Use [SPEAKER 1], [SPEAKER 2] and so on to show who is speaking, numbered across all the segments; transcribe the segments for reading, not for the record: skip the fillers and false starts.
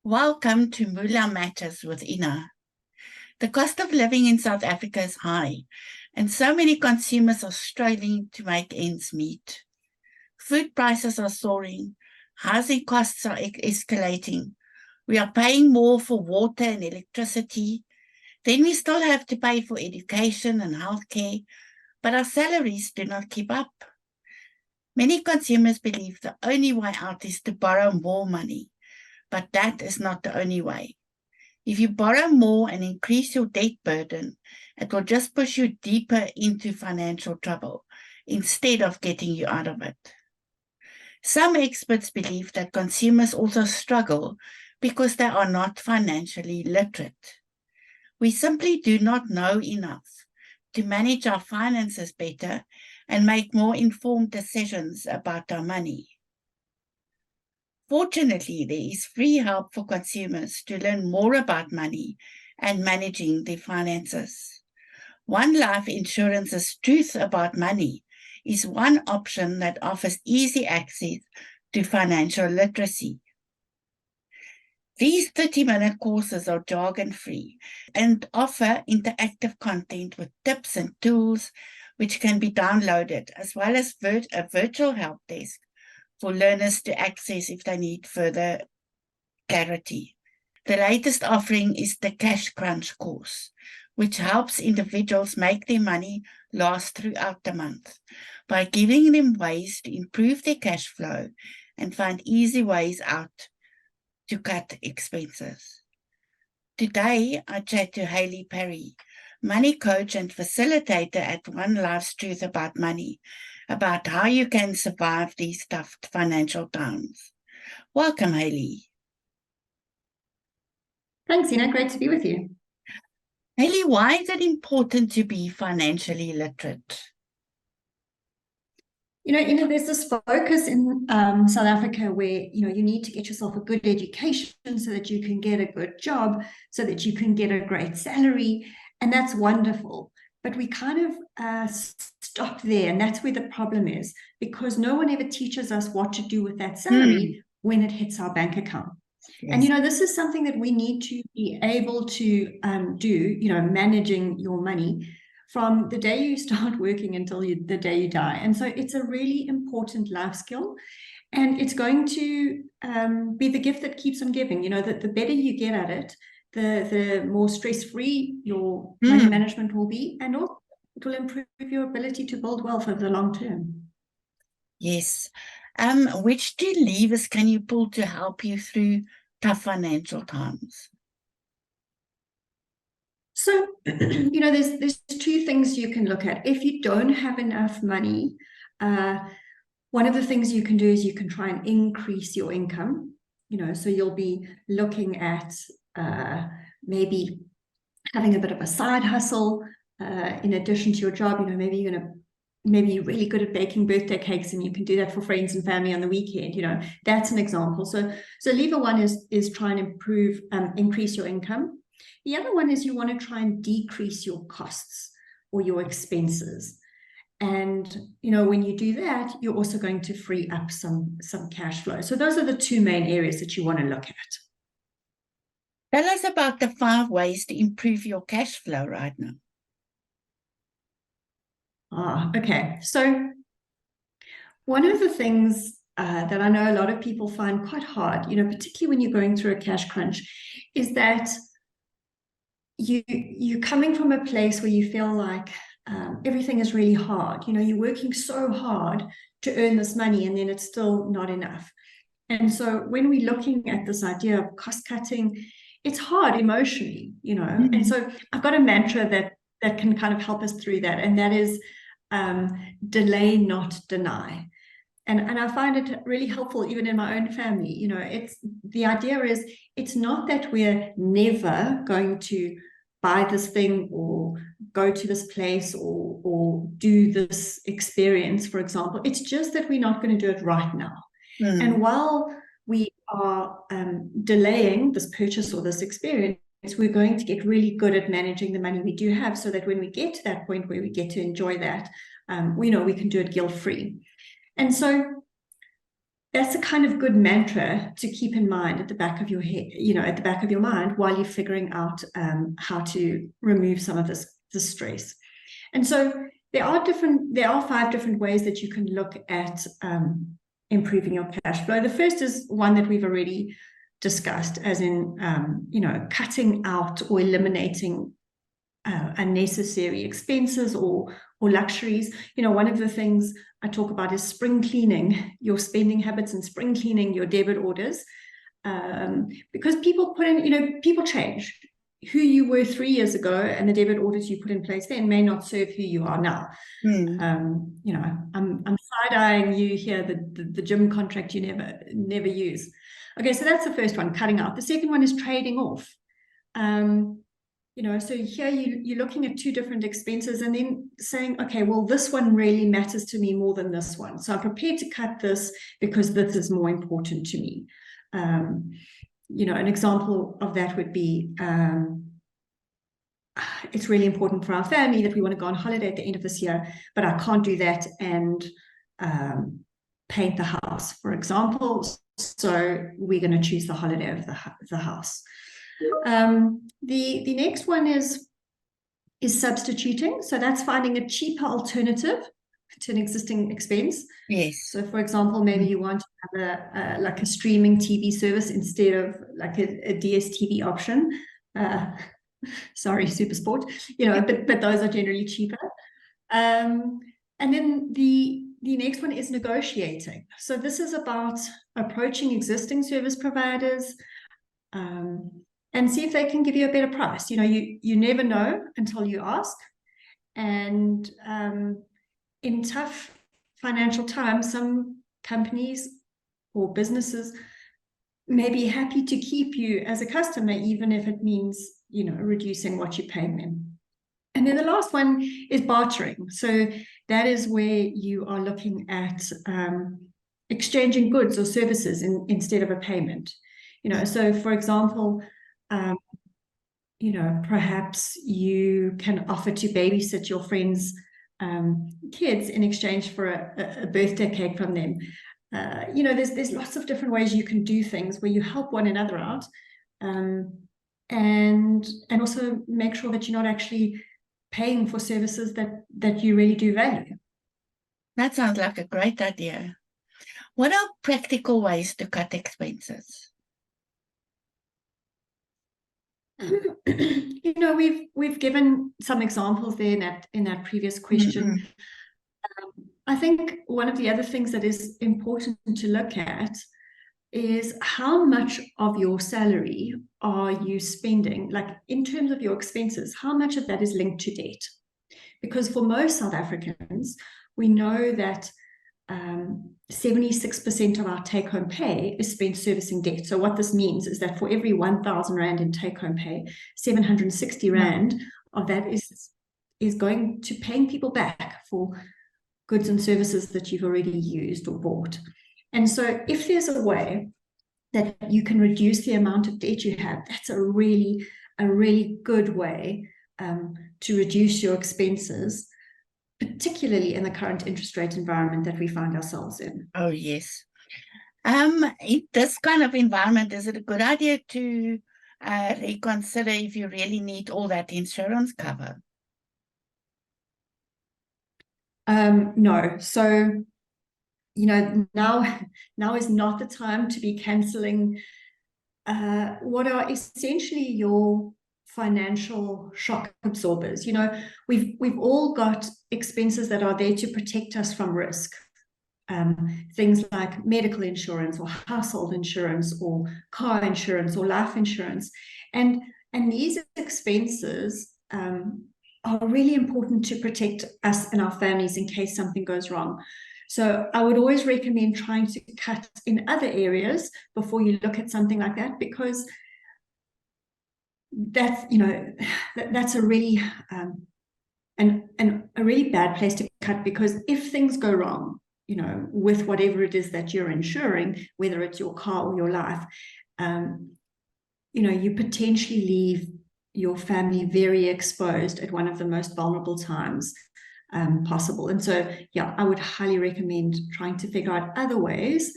[SPEAKER 1] Welcome to Moolah Matters with Ina. The cost of living in South Africa is high, and so many consumers are struggling to make ends meet. Food prices are soaring, housing costs are escalating. We are paying more for water and electricity. Then we still have to pay for education and healthcare, but our salaries do not keep up. Many consumers believe the only way out is to borrow more money, but that is not the only way. If you borrow more and increase your debt burden, it will just push you deeper into financial trouble instead of getting you out of it. Some experts believe that consumers also struggle because they are not financially literate. We simply do not know enough to manage our finances better and make more informed decisions about our money. Fortunately, there is free help for consumers to learn more about money and managing their finances. One Life Insurance's Truth About Money is one option that offers easy access to financial literacy. These 30-minute courses are jargon-free and offer interactive content with tips and tools which can be downloaded, as well as a virtual help desk for learners to access if they need further clarity. The latest offering is the Cash Crunch course, which helps individuals make their money last throughout the month by giving them ways to improve their cash flow and find easy ways out to cut expenses. Today, I chat to Hayley Parry, money coach and facilitator at One Life's Truth About Money, about how you can survive these tough financial times. Welcome, Hayley.
[SPEAKER 2] Thanks, Ina. Great to be with you.
[SPEAKER 1] Hayley, why is it important to be financially literate?
[SPEAKER 2] Ina, there's this focus in South Africa where, you need to get yourself a good education so that you can get a good job, so that you can get a great salary. And that's wonderful. But we kind of stop there. And that's where the problem is, because no one ever teaches us what to do with that salary when it hits our bank account. Yes. And, this is something that we need to be able to do, managing your money from the day you start working until the day you die. And so it's a really important life skill. And it's going to be the gift that keeps on giving. That the better you get at it, the more stress-free your money management will be. And also it will improve your ability to build wealth over the long term.
[SPEAKER 1] Yes. Which two levers can you pull to help you through tough financial times?
[SPEAKER 2] So, there's two things you can look at. If you don't have enough money, one of the things you can do is you can try and increase your income. So you'll be looking at maybe having a bit of a side hustle in addition to your job. Maybe you're really good at baking birthday cakes and you can do that for friends and family on the weekend. That's an example. So lever one is try and increase your income. The other one is you want to try and decrease your costs or your expenses. And, when you do that, you're also going to free up some cash flow. So those are the two main areas that you want to look at.
[SPEAKER 1] Tell us about the 5 ways to improve your cash flow right now.
[SPEAKER 2] Okay. So one of the things that I know a lot of people find quite hard, particularly when you're going through a cash crunch, is that you're coming from a place where you feel like everything is really hard. You're working so hard to earn this money and then it's still not enough. And so when we're looking at this idea of cost cutting, it's hard emotionally, And so I've got a mantra that can kind of help us through that. And that is delay, not deny. And I find it really helpful even in my own family. It's the idea is it's not that we're never going to buy this thing or go to this place or do this experience, for example. It's just that we're not going to do it right now. And while we are delaying this purchase or this experience, we're going to get really good at managing the money we do have so that when we get to that point where we get to enjoy that, we know we can do it guilt-free. And so that's a kind of good mantra to keep in mind at the back of your head, at the back of your mind while you're figuring out how to remove some of this stress. And so there are 5 different ways that you can look at improving your cash flow. The first is one that we've already discussed, as in, cutting out or eliminating unnecessary expenses or luxuries. One of the things I talk about is spring cleaning your spending habits and spring cleaning your debit orders, because people people change. Who you were 3 years ago and the debit orders you put in place then may not serve who you are now. I'm side-eyeing you here, the gym contract you never use. Okay, so that's the first one, cutting out. The second one is trading off. So here you're looking at 2 different expenses and then saying, okay, well, this one really matters to me more than this one. So I'm prepared to cut this because this is more important to me. An example of that would be, it's really important for our family that we want to go on holiday at the end of this year, but I can't do that and paint the house, for example. So we're going to choose the holiday of the house. The next one is substituting. So that's finding a cheaper alternative to an existing expense.
[SPEAKER 1] Yes.
[SPEAKER 2] So, for example, maybe you want to have a streaming TV service instead of like a DSTV option. Sorry, SuperSport. But those are generally cheaper. And then the next one is negotiating. So this is about approaching existing service providers and see if they can give you a better price. You never know until you ask. And in tough financial times, some companies or businesses may be happy to keep you as a customer, even if it means, reducing what you're paying them. And then the last one is bartering. So that is where you are looking at exchanging goods or services instead of a payment. So for example, perhaps you can offer to babysit your friends' kids in exchange for a birthday cake from them. There's lots of different ways you can do things where you help one another out, and also make sure that you're not actually paying for services that you really do value.
[SPEAKER 1] That sounds like a great idea. What are practical ways to cut expenses?
[SPEAKER 2] We've given some examples there in that previous question. I think one of the other things that is important to look at is how much of your salary are you spending, like in terms of your expenses, how much of that is linked to debt? Because for most South Africans, we know that 76% of our take-home pay is spent servicing debt. So what this means is that for every 1,000 Rand in take-home pay, 760 Rand of that is going to paying people back for goods and services that you've already used or bought. And so if there's a way that you can reduce the amount of debt you have, that's a really good way to reduce your expenses, particularly in the current interest rate environment that we find ourselves in.
[SPEAKER 1] Oh, yes. In this kind of environment, is it a good idea to reconsider if you really need all that insurance cover?
[SPEAKER 2] No. So, now is not the time to be cancelling what are essentially your financial shock absorbers. We've all got expenses that are there to protect us from risk. Things like medical insurance or household insurance or car insurance or life insurance. And these expenses are really important to protect us and our families in case something goes wrong. So I would always recommend trying to cut in other areas before you look at something like that, because that's a really and a really bad place to cut, because if things go wrong, with whatever it is that you're insuring, whether it's your car or your life, you potentially leave your family very exposed at one of the most vulnerable times possible. And so, I would highly recommend trying to figure out other ways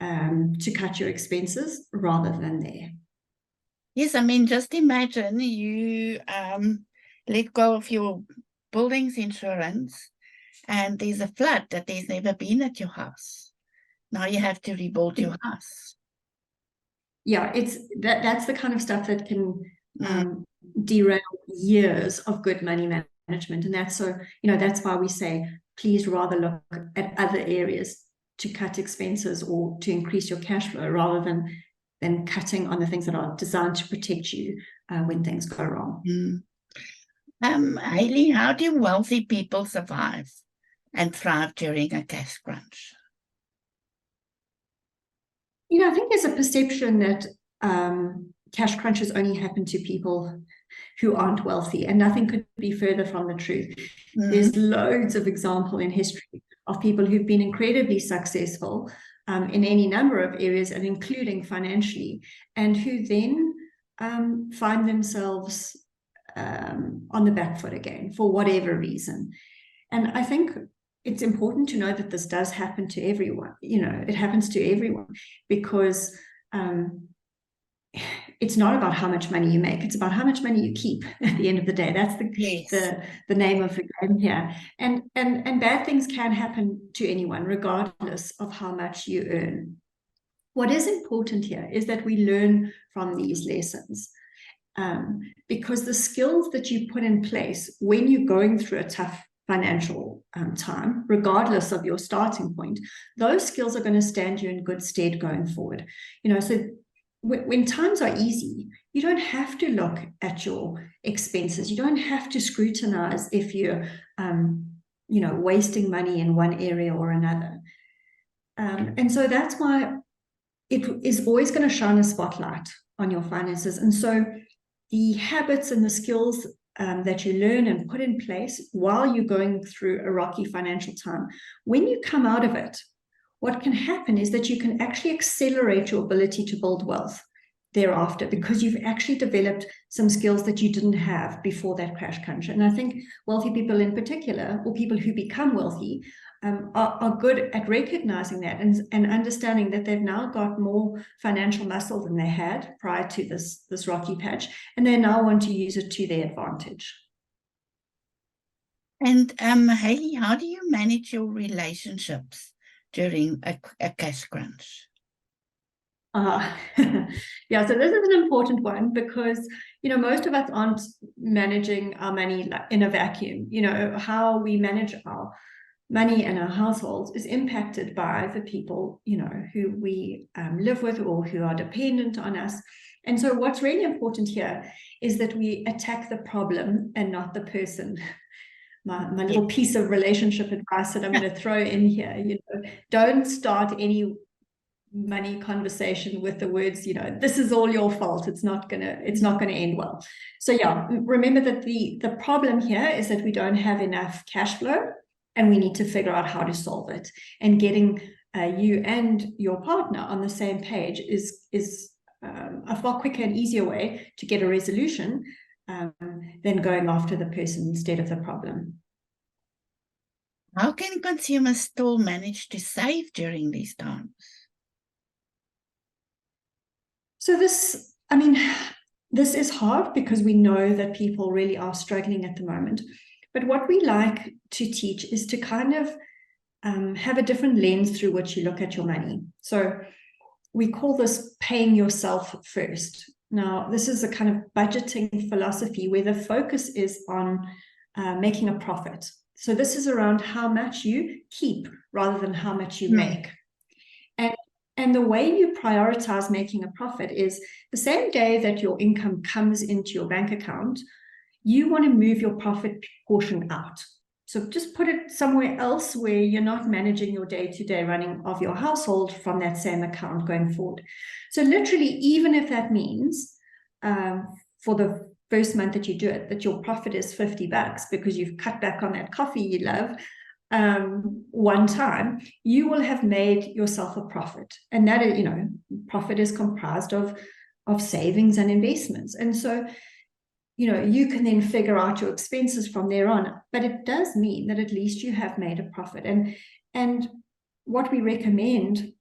[SPEAKER 2] to cut your expenses rather than there.
[SPEAKER 1] Yes, I mean, just imagine you let go of your building's insurance and there's a flood that there's never been at your house. Now you have to rebuild your house.
[SPEAKER 2] Yeah, that's the kind of stuff that can derail years of good money management. And that's that's why we say, please rather look at other areas to cut expenses or to increase your cash flow rather than cutting on the things that are designed to protect you when things go wrong.
[SPEAKER 1] Hayley, how do wealthy people survive and thrive during a cash crunch?
[SPEAKER 2] I think there's a perception that cash crunches only happen to people who aren't wealthy, and nothing could be further from the truth. There's loads of examples in history of people who've been incredibly successful in any number of areas, and including financially, and who then find themselves on the back foot again for whatever reason. And I think it's important to know that this does happen to everyone. It happens to everyone because it's not about how much money you make. It's about how much money you keep at the end of the day. That's the name of the game here. And bad things can happen to anyone, regardless of how much you earn. What is important here is that we learn from these lessons. Because the skills that you put in place when you're going through a tough financial time, regardless of your starting point, those skills are going to stand you in good stead going forward. So when times are easy, you don't have to look at your expenses. You don't have to scrutinize if you're, wasting money in one area or another. And so that's why it is always going to shine a spotlight on your finances. And so the habits and the skills that you learn and put in place while you're going through a rocky financial time, when you come out of it, what can happen is that you can actually accelerate your ability to build wealth thereafter, because you've actually developed some skills that you didn't have before that crash crunch. And I think wealthy people in particular, or people who become wealthy, are good at recognizing that and understanding that they've now got more financial muscle than they had prior to this rocky patch, and they now want to use it to their advantage.
[SPEAKER 1] And Hayley, how do you manage your relationships during a cash crunch?
[SPEAKER 2] Yeah, so this is an important one because, most of us aren't managing our money in a vacuum. How we manage our money and our households is impacted by the people, who we live with or who are dependent on us. And so what's really important here is that we attack the problem and not the person. My little piece of relationship advice that I'm going to throw in here, don't start any money conversation with the words, this is all your fault. It's not gonna end well. So yeah, remember that the problem here is that we don't have enough cash flow, and we need to figure out how to solve it. And getting you and your partner on the same page is a far quicker and easier way to get a resolution than going after the person instead of the problem.
[SPEAKER 1] How can consumers still manage to save during these times?
[SPEAKER 2] So this is hard because we know that people really are struggling at the moment. But what we like to teach is to kind of have a different lens through which you look at your money. So we call this paying yourself first. Now, this is a kind of budgeting philosophy where the focus is on making a profit. So this is around how much you keep rather than how much you make. And the way you prioritize making a profit is the same day that your income comes into your bank account, you want to move your profit portion out. So just put it somewhere else where you're not managing your day-to-day running of your household from that same account going forward. So literally, even if that means for the first month that you do it, that your profit is $50 because you've cut back on that coffee you love, one time, you will have made yourself a profit. And that is, profit is comprised of savings and investments. And so, you can then figure out your expenses from there on. But it does mean that at least you have made a profit. And what we recommend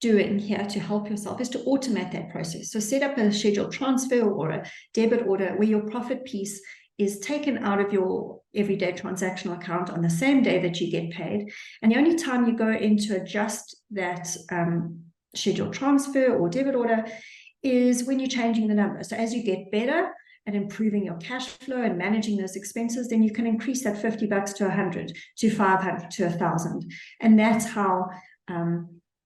[SPEAKER 2] doing here to help yourself is to automate that process. So set up a scheduled transfer or a debit order where your profit piece is taken out of your everyday transactional account on the same day that you get paid. And the only time you go in to adjust that scheduled transfer or debit order is when you're changing the number. So as you get better at improving your cash flow and managing those expenses, then you can increase that $50 to 100, to 500, to 1,000. And that's how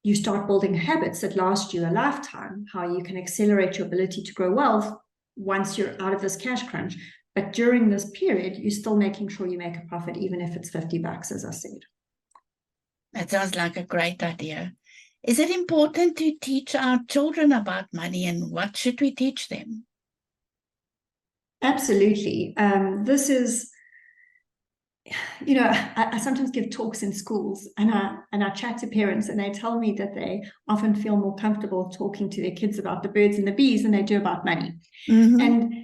[SPEAKER 2] you start building habits that last you a lifetime, how you can accelerate your ability to grow wealth once you're out of this cash crunch. But during this period, you're still making sure you make a profit, even if it's $50, as I said.
[SPEAKER 1] That sounds like a great idea. Is it important to teach our children about money, and what should we teach them?
[SPEAKER 2] Absolutely. This is, I sometimes give talks in schools, and I chat to parents, and they tell me that they often feel more comfortable talking to their kids about the birds and the bees than they do about money.
[SPEAKER 1] Mm-hmm.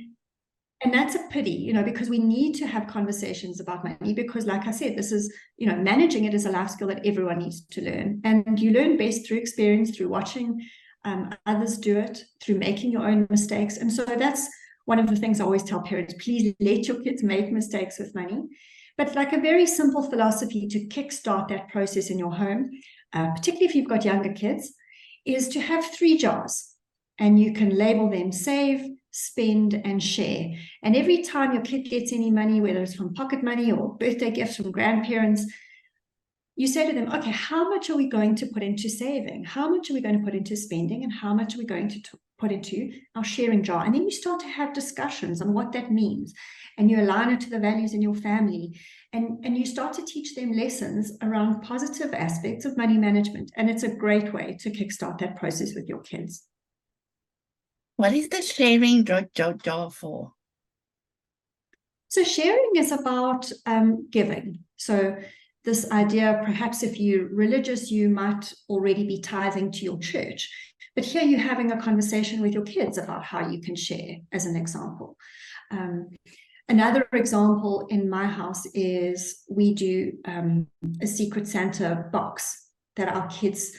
[SPEAKER 2] And that's a pity, because we need to have conversations about money, because like I said, this is, managing it is a life skill that everyone needs to learn. And you learn best through experience, through watching others do it, through making your own mistakes. And so that's one of the things I always tell parents: please let your kids make mistakes with money. But like a very simple philosophy to kickstart that process in your home, particularly if you've got younger kids, is to have 3 jars, and you can label them save, spend, and share. And every time your kid gets any money, whether it's from pocket money or birthday gifts from grandparents, you say to them, okay, how much are we going to put into saving? How much are we going to put into spending? And how much are we going to put into our sharing jar? And then you start to have discussions on what that means. And you align it to the values in your family. And you start to teach them lessons around positive aspects of money management. And it's a great way to kickstart that process with your kids.
[SPEAKER 1] What is the sharing jar for?
[SPEAKER 2] So sharing is about giving. So this idea, perhaps if you're religious, you might already be tithing to your church. But here you're having a conversation with your kids about how you can share, as an example. Another example in my house is we do a Secret Santa box that our kids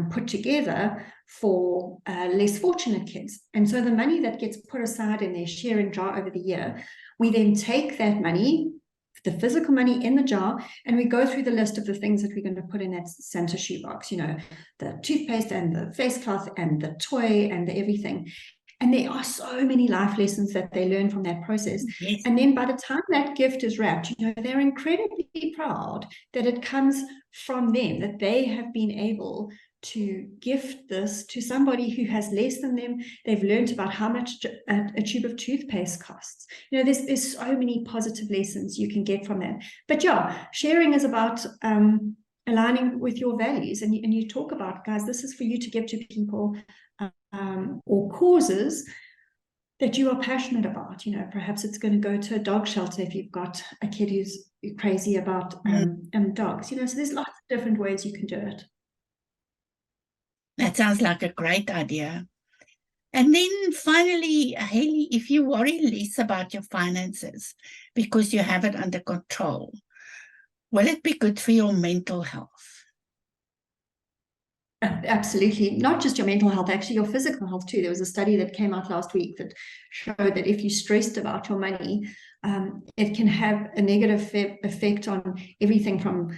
[SPEAKER 2] put together for less fortunate kids. And so the money that gets put aside in their sharing jar over the year, we then take that money, the physical money in the jar, and we go through the list of the things that we're going to put in that Santa shoebox, the toothpaste and the face cloth and the toy and the everything. And there are so many life lessons that they learn from that process.
[SPEAKER 1] Yes.
[SPEAKER 2] And then by the time that gift is wrapped, they're incredibly proud that it comes from them, that they have been able to gift this to somebody who has less than them. They've learned about how much a tube of toothpaste costs. There's so many positive lessons you can get from that. But yeah, sharing is about aligning with your values. And you talk about, guys, this is for you to give to people or causes that you are passionate about. Perhaps it's going to go to a dog shelter if you've got a kid who's crazy about dogs. So there's lots of different ways you can do it.
[SPEAKER 1] That sounds like a great idea. And then finally, Hayley, if you worry less about your finances because you have it under control, will it be good for your mental health?
[SPEAKER 2] Absolutely. Not just your mental health, actually your physical health too. There was a study that came out last week that showed that if you're stressed about your money, it can have a negative effect on everything from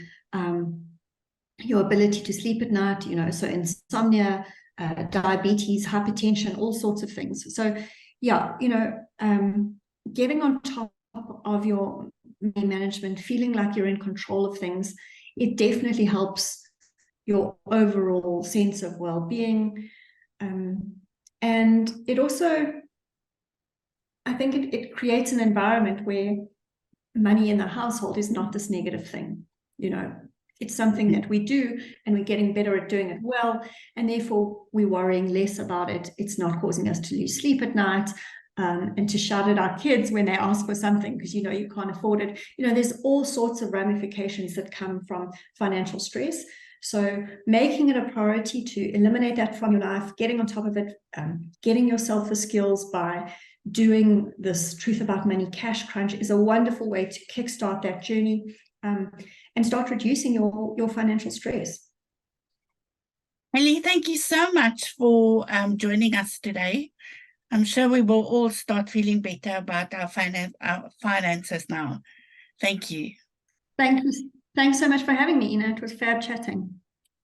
[SPEAKER 2] your ability to sleep at night, so insomnia, diabetes, hypertension, all sorts of things. So yeah, getting on top of your money management, feeling like you're in control of things, it definitely helps your overall sense of well-being. And it also, I think it creates an environment where money in the household is not this negative thing. It's something that we do, and we're getting better at doing it well, and therefore we're worrying less about it. It's not causing us to lose sleep at night and to shout at our kids when they ask for something because you can't afford it. There's all sorts of ramifications that come from financial stress. So making it a priority to eliminate that from your life, getting on top of it, getting yourself the skills by doing this Truth About Money cash crunch is a wonderful way to kickstart that journey and start reducing your financial stress.
[SPEAKER 1] Hayley, thank you so much for joining us today. I'm sure we will all start feeling better about our finances now. Thank you.
[SPEAKER 2] Thank you. Thanks so much for having me, Ina. It was fab chatting.